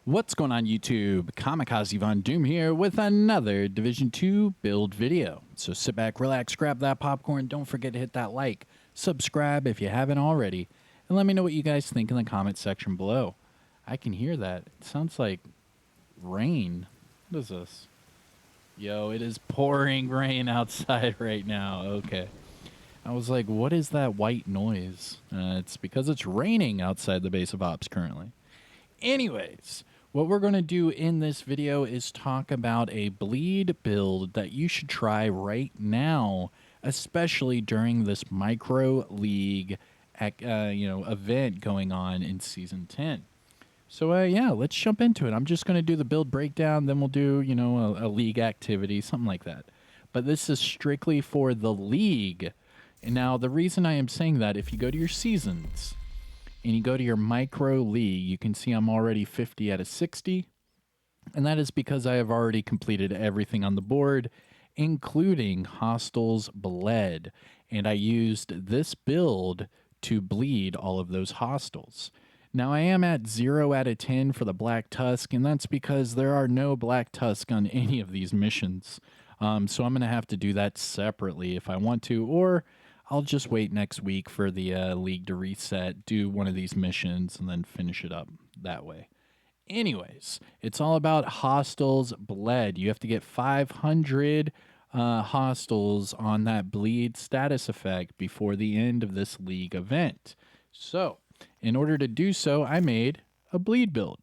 What's going on YouTube? Kamikazevondoom here with another Division 2 build video. So sit back, relax, grab that popcorn, don't forget to hit that like, subscribe if you haven't already, and let me know what you guys think in the comment section below. I can hear that. It sounds like rain. What is this? Yo, it is pouring rain outside right now. Okay. I was like, what is that white noise? It's because it's raining outside the base of ops currently. Anyways, what we're going to do in this video is talk about a bleed build that you should try right now, especially during this micro league event going on in season 10. So yeah, let's jump into it. I'm just going to do the build breakdown, then we'll do, a league activity, something like that. But this is strictly for the league. And now the reason I am saying that, if you go to your seasons and you go to your micro league, you can see I'm already 50 out of 60. And that is because I have already completed everything on the board, including Hostiles Bled. And I used this build to bleed all of those hostiles. Now I am at 0 out of 10 for the Black Tusk, and that's because there are no Black Tusk on any of these missions. So I'm going to have to do that separately if I want to, or I'll just wait next week for the league to reset, do one of these missions, and then finish it up that way. Anyways, it's all about Hostiles Bled. You have to get 500 hostiles on that bleed status effect before the end of this league event. So, in order to do so, I made a bleed build.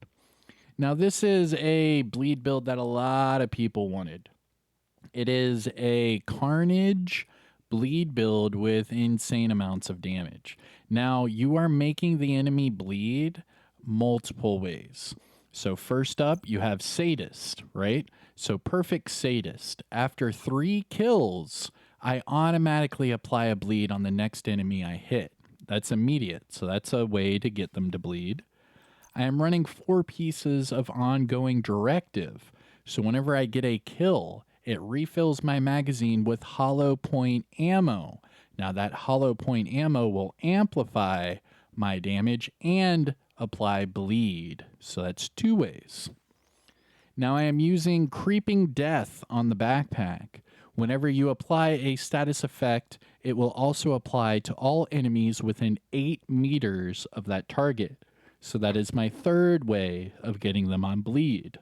Now, this is a bleed build that a lot of people wanted. It is a Carnage Bleed build with insane amounts of damage. Now, you are making the enemy bleed multiple ways. So first up, you have Sadist, right? So Perfect Sadist. After 3 kills, I automatically apply a bleed on the next enemy I hit. That's immediate, so that's a way to get them to bleed. I am running 4 pieces of ongoing directive. So whenever I get a kill, it refills my magazine with hollow point ammo. Now that hollow point ammo will amplify my damage and apply bleed. So that's 2 ways. Now I am using Creeping Death on the backpack. Whenever you apply a status effect, it will also apply to all enemies within 8 meters of that target. So that is my 3rd way of getting them on bleed.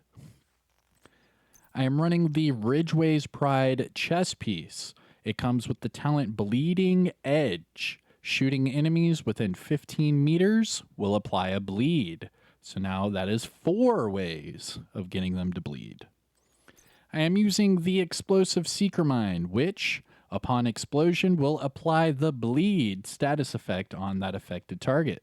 I am running the Ridgeway's Pride chest piece. It comes with the talent Bleeding Edge. Shooting enemies within 15 meters will apply a bleed. So now that is 4 ways of getting them to bleed. I am using the Explosive Seeker Mine, which, upon explosion, will apply the bleed status effect on that affected target.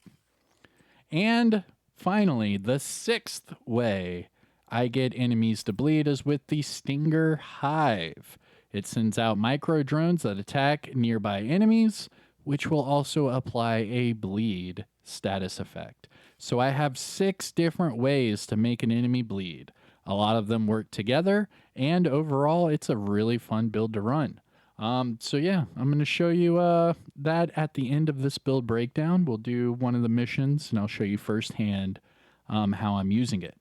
And finally, the 6th way I get enemies to bleed is with the Stinger Hive. It sends out micro drones that attack nearby enemies, which will also apply a bleed status effect. So I have 6 different ways to make an enemy bleed. A lot of them work together, and overall, it's a really fun build to run. So yeah, I'm going to show you that at the end of this build breakdown. We'll do one of the missions, and I'll show you firsthand how I'm using it.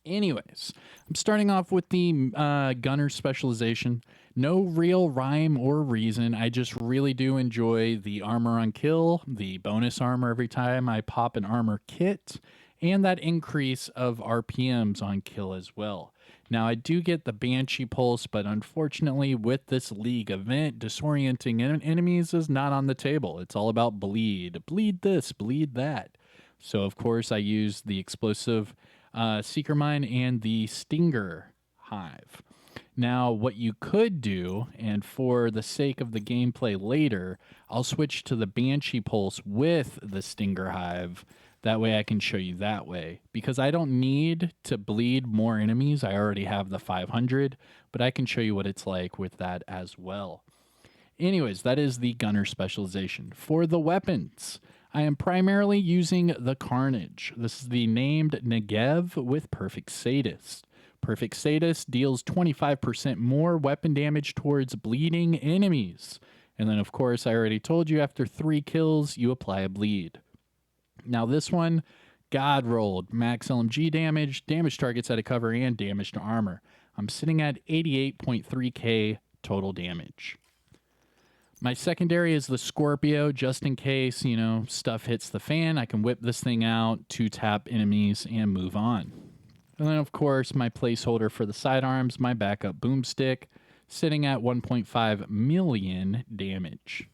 Anyways, I'm starting off with the gunner specialization. No real rhyme or reason. I just really do enjoy the armor on kill, the bonus armor every time I pop an armor kit, and that increase of RPMs on kill as well. Now, I do get the Banshee Pulse, but unfortunately, with this league event, disorienting enemies is not on the table. It's all about bleed. Bleed this, bleed that. So, of course, I use the Explosive Seeker Mine and the Stinger Hive. Now, what you could do, and for the sake of the gameplay later, I'll switch to the Banshee Pulse with the Stinger Hive. That way I can show you that way. Because I don't need to bleed more enemies. I already have the 500, but I can show you what it's like with that as well. Anyways, that is the gunner specialization. For the weapons, I am primarily using the Carnage. This is the named Negev with Perfect Sadist. Perfect Sadist deals 25% more weapon damage towards bleeding enemies. And then, of course, I already told you after 3 kills, you apply a bleed. Now, this one God rolled, max LMG damage, damage targets out of cover, and damage to armor. I'm sitting at 88.3k total damage. My secondary is the Scorpio, just in case, you know, stuff hits the fan. I can whip this thing out, 2-tap enemies, and move on. And then, of course, my placeholder for the sidearms, my backup boomstick, sitting at 1.5 million damage.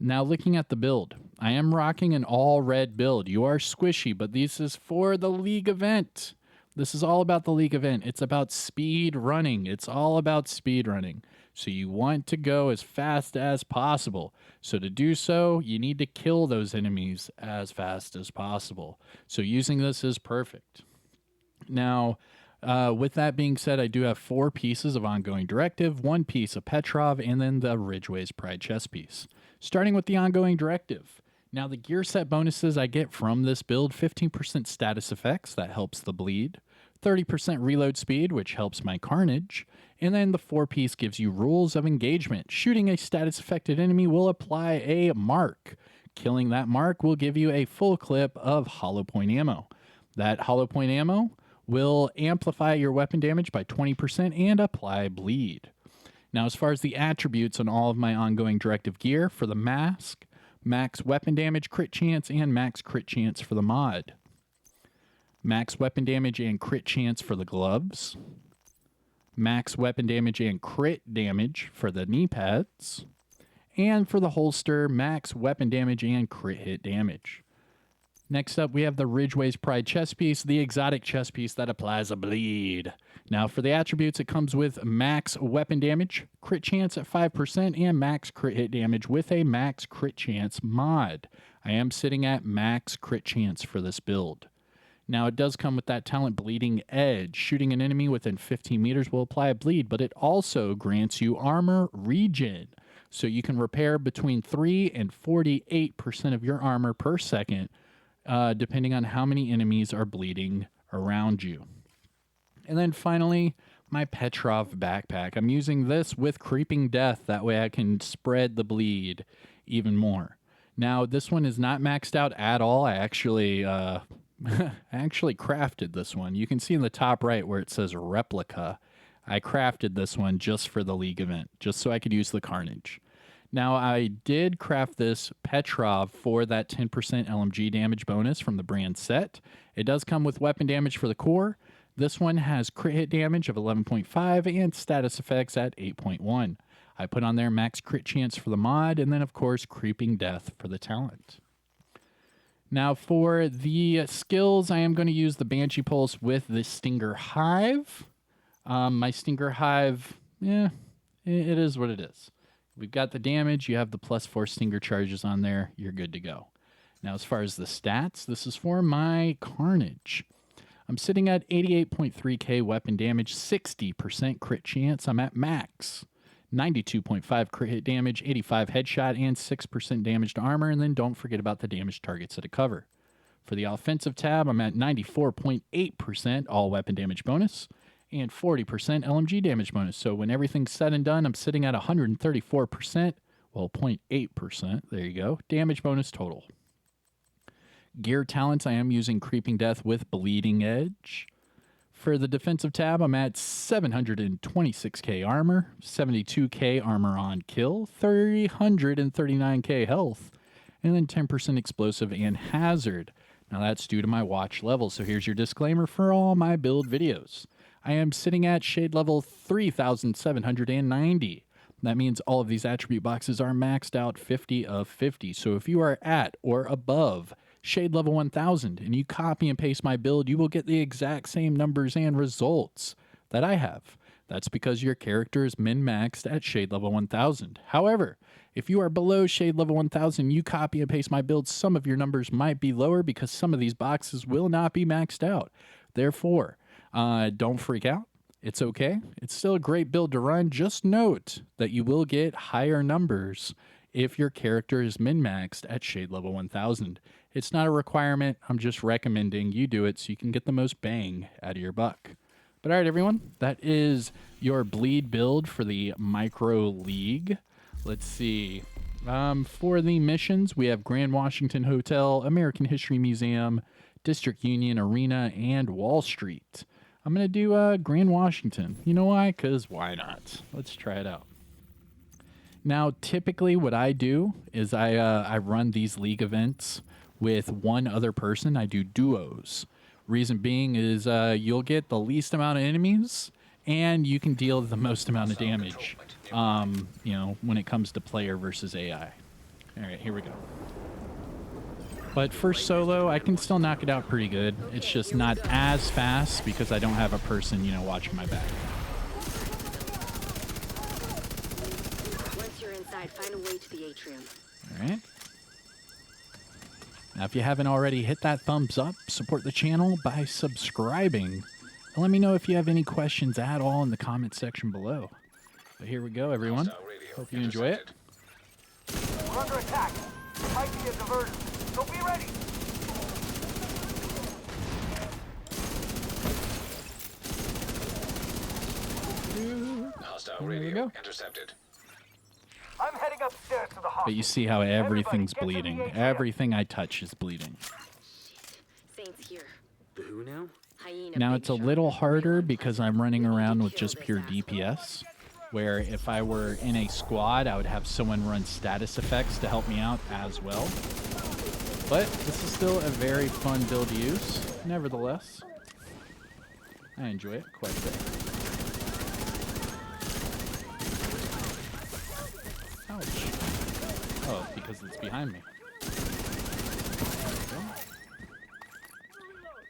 Now, looking at the build, I am rocking an all-red build. You are squishy, but this is for the League event. This is all about the League event. It's about speed running. It's all about speed running. So you want to go as fast as possible. So to do so, you need to kill those enemies as fast as possible. So using this is perfect. Now, with that being said, I do have 4 pieces of ongoing directive, 1 piece of Petrov, and then the Ridgeway's Pride chess piece. Starting with the ongoing directive. Now, the gear set bonuses I get from this build, 15% status effects, that helps the bleed, 30% reload speed, which helps my Carnage, and then the 4-piece gives you rules of engagement. Shooting a status-affected enemy will apply a mark. Killing that mark will give you a full clip of hollow point ammo. That hollow point ammo will amplify your weapon damage by 20% and apply bleed. Now, as far as the attributes on all of my ongoing directive gear, for the mask, max weapon damage, crit chance, and max crit chance for the mod. Max weapon damage and crit chance for the gloves. Max weapon damage and crit damage for the knee pads. And for the holster, max weapon damage and crit hit damage. Next up, we have the Ridgeway's Pride chess piece, the exotic chess piece that applies a bleed. Now, for the attributes, it comes with max weapon damage, crit chance at 5%, and max crit hit damage with a max crit chance mod. I am sitting at max crit chance for this build. Now, it does come with that talent Bleeding Edge. Shooting an enemy within 15 meters will apply a bleed, but it also grants you armor regen. So you can repair between 3 and 48% of your armor per second, depending on how many enemies are bleeding around you. And then finally, my Petrov backpack. I'm using this with Creeping Death. That way I can spread the bleed even more. Now, this one is not maxed out at all. I actually crafted this one. You can see in the top right where it says replica. I crafted this one just for the League event, just so I could use the Carnage. Now, I did craft this Petrov for that 10% LMG damage bonus from the brand set. It does come with weapon damage for the core. This one has crit hit damage of 11.5 and status effects at 8.1. I put on there max crit chance for the mod, and then, of course, Creeping Death for the talent. Now, for the skills, I am going to use the Banshee Pulse with the Stinger Hive. My Stinger Hive, it is what it is. We've got the damage. You have the +4 Stinger charges on there. You're good to go. Now, as far as the stats, this is for my Carnage. I'm sitting at 88.3k weapon damage, 60% crit chance. I'm at max. 92.5 crit hit damage, 85 headshot, and 6% damage to armor. And then don't forget about the damage targets at a cover. For the offensive tab, I'm at 94.8% all weapon damage bonus and 40% LMG damage bonus. So when everything's said and done, I'm sitting at 134%, well, 0.8%, there you go, damage bonus total. Gear talents, I am using Creeping Death with Bleeding Edge. For the defensive tab, I'm at 726k armor, 72k armor on kill, 339k health, and then 10% explosive and hazard. Now that's due to my watch level, so here's your disclaimer for all my build videos. I am sitting at shade level 3,790. That means all of these attribute boxes are maxed out 50 of 50. So if you are at or above shade level 1000 and you copy and paste my build, you will get the exact same numbers and results that I have. That's because your character is min-maxed at shade level 1000. However, if you are below shade level 1000, you copy and paste my build, some of your numbers might be lower because some of these boxes will not be maxed out. Therefore, don't freak out. It's okay. It's still a great build to run. Just note that you will get higher numbers if your character is min-maxed at shade level 1000. It's not a requirement. I'm just recommending you do it so you can get the most bang out of your buck. But all right, everyone, that is your bleed build for the Micro League. Let's see. For the missions, we have Grand Washington Hotel, American History Museum, District Union, Arena, and Wall Street. I'm going to do Grand Washington. You know why? Because why not? Let's try it out. Now, typically what I do is I run these league events with one other person. I do duos. Reason being is you'll get the least amount of enemies and you can deal the most amount of damage, you know, when it comes to player versus AI. All right, here we go. But for solo, I can still knock it out pretty good. It's just not as fast because I don't have a person, you know, watching my back. Once you're inside, find a way to the atrium. All right. Now, if you haven't already, hit that thumbs up, support the channel by subscribing, and let me know if you have any questions at all in the comment section below. But here we go, everyone. Hope you enjoy it. We're under attack. Might be a diversion, so be ready. Hostile radio intercepted. I'm heading upstairs to the hospital. But you see how everything's bleeding. Everything I touch is bleeding. Saints here. The who now? Hyena Now, big it's a shot. little harder because I'm running around with Kill just this pure asshole. DPS, where if I were in a squad, I would have someone run status effects to help me out as well. But this is still a very fun build to use, nevertheless. I enjoy it quite a bit. Ouch. Oh, it's because it's behind me. There we go.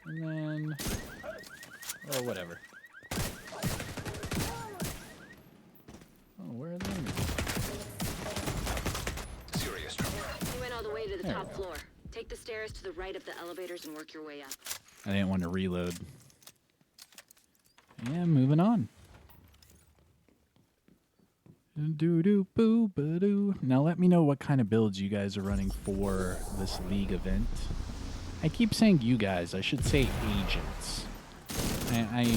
And then... oh, whatever. Oh, where are the enemies? Serious trouble. You went all the way to the There top we go. floor. Take the stairs to the right of the elevators and work your way up. I didn't want to reload. Yeah, moving on. Do-do-boo-ba-doo. Now let me know what kind of builds you guys are running for this league event. I keep saying you guys. I should say agents. I'm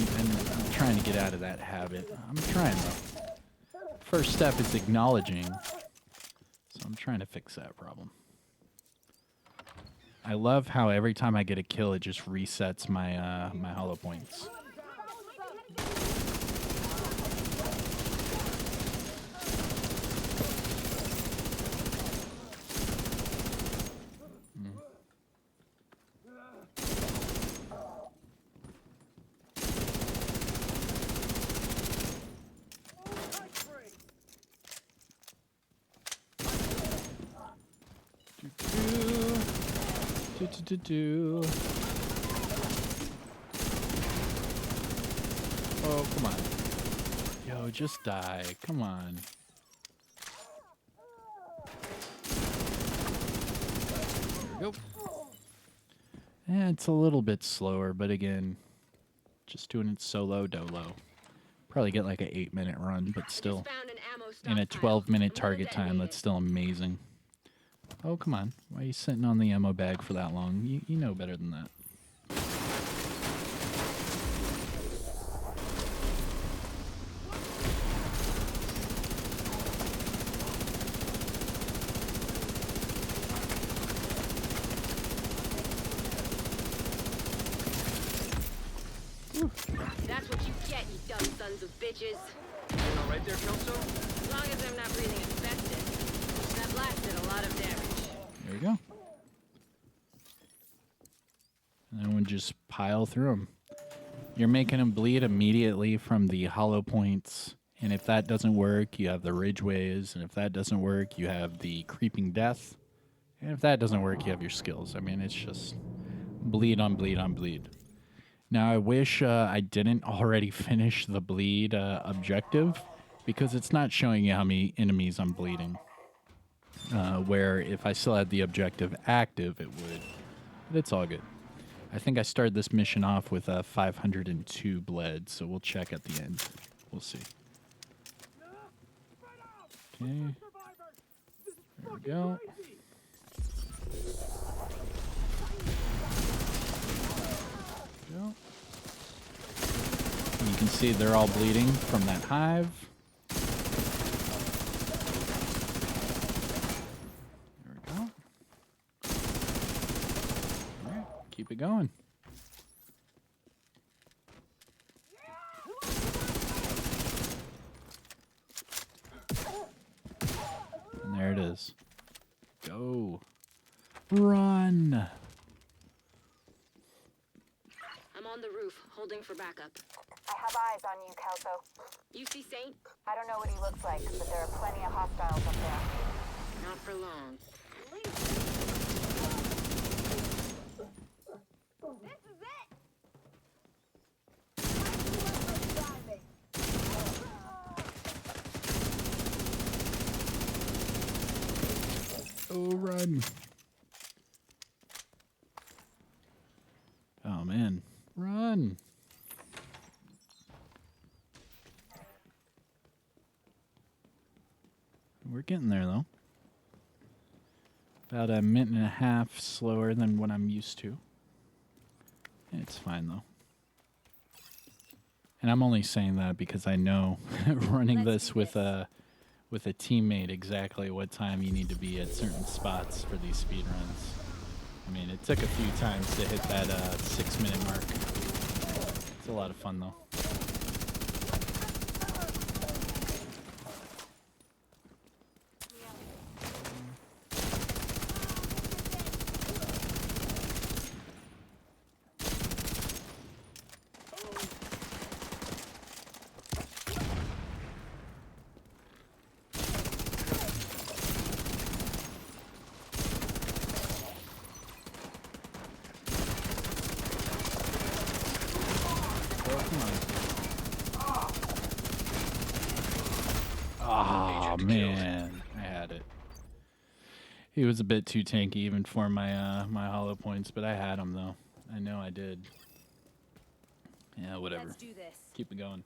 trying to get out of that habit. I'm trying though. First step is acknowledging. So I'm trying to fix that problem. I love how every time I get a kill, it just resets my my hollow points. Do. Oh, come on. Yo, just die. Come on. There we go. Yeah, it's a little bit slower, but again, just doing it solo dolo. Probably get like an 8-minute run, but still. Found an ammo In a stockpile. 12-minute I'm gonna target time, detonate that's it. still amazing. Oh, come on. Why are you sitting on the ammo bag for that long? You know better than that. That's what you get, you dumb sons of bitches. You all right there, Kelso? As long as I'm not breathing asbestos. That blast did a lot of damage. There we go. And then we'll just pile through them. You're making them bleed immediately from the hollow points. And if that doesn't work, you have the ridgeways. And if that doesn't work, you have the creeping death. And if that doesn't work, you have your skills. I mean, it's just bleed on bleed on bleed. Now, I wish I didn't already finish the bleed objective because it's not showing you how many enemies I'm bleeding. Where if I still had the objective active, it would. But it's all good. I think I started this mission off with 502 bled, so we'll check at the end. We'll see. Okay. There we go. Go. You can see they're all bleeding from that hive. There we go. Alright, keep it it going. And there it is. Go. Run. I'm on the roof, holding for backup. I have eyes on you, Kelso. You see Saint? I don't know what he looks like, but there are plenty of hostiles up there. Not for long. This is it! Oh, run. Oh, man. Run. We're getting there, though. About a minute and a half slower than what I'm used to. It's fine, though. And I'm only saying that because I know running this with a teammate exactly what time you need to be at certain spots for these speed runs. I mean, it took a few times to hit that 6-minute mark. It's a lot of fun, though. Oh man, I had it. He was a bit too tanky even for my my hollow points, but I had him though. I know I did. Yeah, whatever. Let's do this. Keep it going.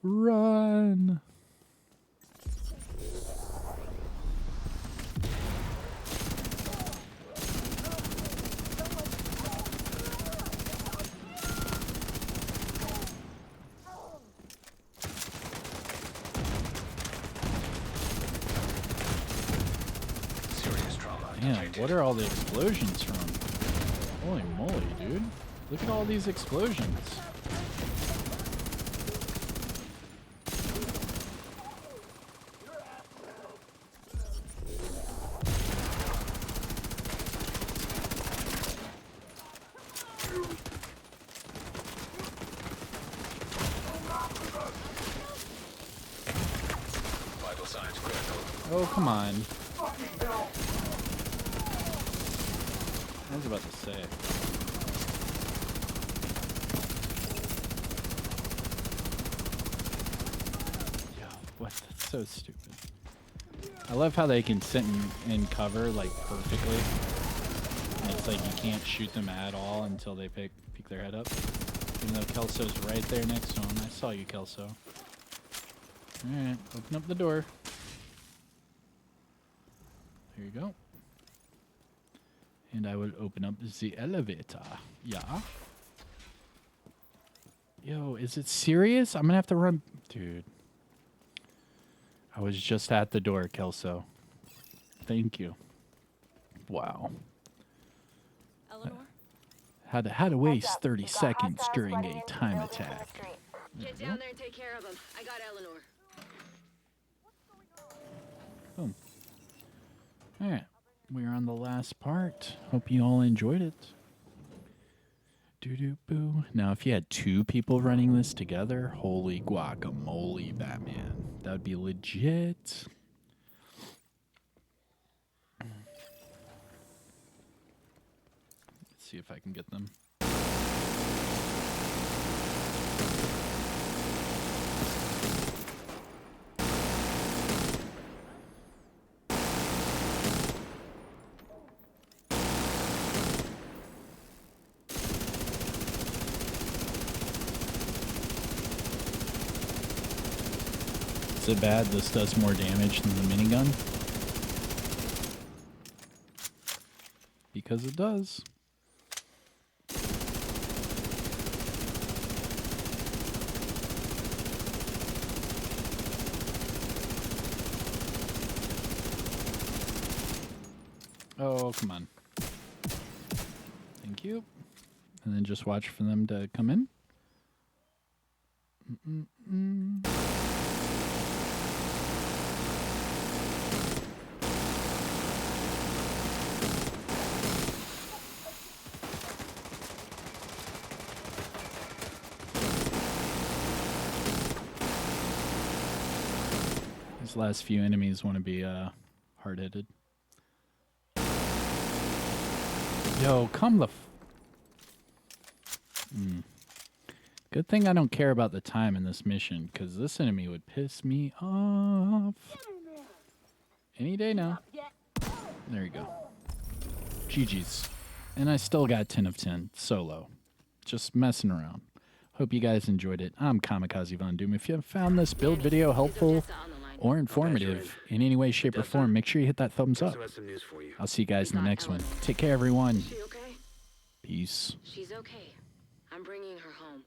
Run. Serious trauma. Man, what are all the explosions from? Holy moly, dude. Look at all these explosions. Vital signs critical. Oh, come on. I was about to say. Yo, what? That's so stupid. I love how they can sit in cover, like, perfectly. And it's like you can't shoot them at all until they peek their head up. Even though Kelso's right there next to him. I saw you, Kelso. Alright, open up the door. Here you go. And I will open up the elevator. Yeah. Yo, is it serious? I'm gonna have to run. Dude. I was just at the door, Kelso. Thank you. Wow. Eleanor? How to waste Heads up, 30 we've got seconds hostiles during running a into the time building from the attack. street. Get down there and take care of him. I got Eleanor. Boom. Alright. We're on the last part. Hope you all enjoyed it. Doo-doo-boo. Now, if you had two people running this together, holy guacamole, Batman. That would be legit. Let's see if I can get them. Is it bad this does more damage than the minigun? Because it does. Oh, come on. Thank you. And then just watch for them to come in. These last few enemies want to be hard-hitted. Yo, come the Good thing I don't care about the time in this mission, because this enemy would piss me off. Any day now. There you go. GG's. And I still got 10 of 10 solo. Just messing around. Hope you guys enjoyed it. I'm Kamikazevondoom. If you have found this build video helpful or informative in any way, shape, or form, make sure you hit that thumbs up. I'll see you guys in the next one. Take care, everyone. She okay? Peace. She's okay. I'm bringing her home.